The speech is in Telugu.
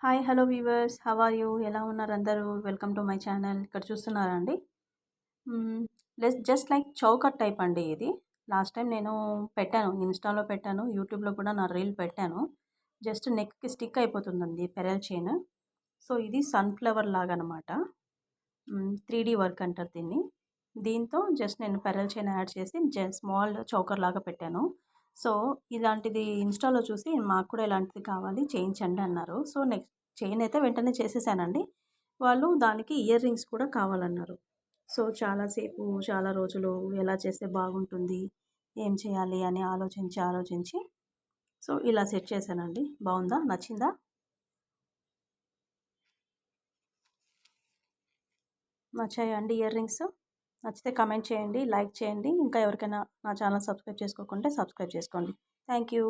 hi hello viewers how are you ఎలా ఉన్నారు అందరూ వెల్కమ్ టు మై ఛానల్ ఇక్కడ చూస్తున్నారా అండి జస్ట్ లైక్ చౌకట్ టైప్ అండి ఇది లాస్ట్ టైం నేను పెట్టాను ఇన్స్టాలో పెట్టాను యూట్యూబ్లో కూడా నా రీల్ పెట్టాను జస్ట్ నెక్కి స్టిక్ అయిపోతుందండి పెరల్ చైన్ సో ఇది సన్ఫ్లవర్ లాగా అనమాట 3D వర్క్ అంటారు దీన్ని దీంతో జస్ట్ నేను పెరల్ చైన్ యాడ్ చేసి స్మాల్ చౌకర్ లాగా పెట్టాను సో ఇలాంటిది ఇన్స్టాలో చూసి మాకు కూడా ఇలాంటిది కావాలి చేయించండి అన్నారు సో నెక్స్ట్ చైన్ అయితే వెంటనే చేసేసానండి వాళ్ళు దానికి ఇయర్ రింగ్స్ కూడా కావాలన్నారు సో చాలాసేపు చాలా రోజులు ఎలా చేస్తే బాగుంటుంది ఏం చేయాలి అని ఆలోచించి సో ఇలా సెట్ చేశానండి బాగుందా నచ్చిందా నచ్చాయా అండి ఇయర్ రింగ్స్ నచ్చితే కమెంట్ చేయండి లైక్ చేయండి ఇంకా ఎవరికైనా నా ఛానల్ సబ్స్క్రైబ్ చేసుకోకుంటే సబ్స్క్రైబ్ చేసుకోండి థ్యాంక్ యూ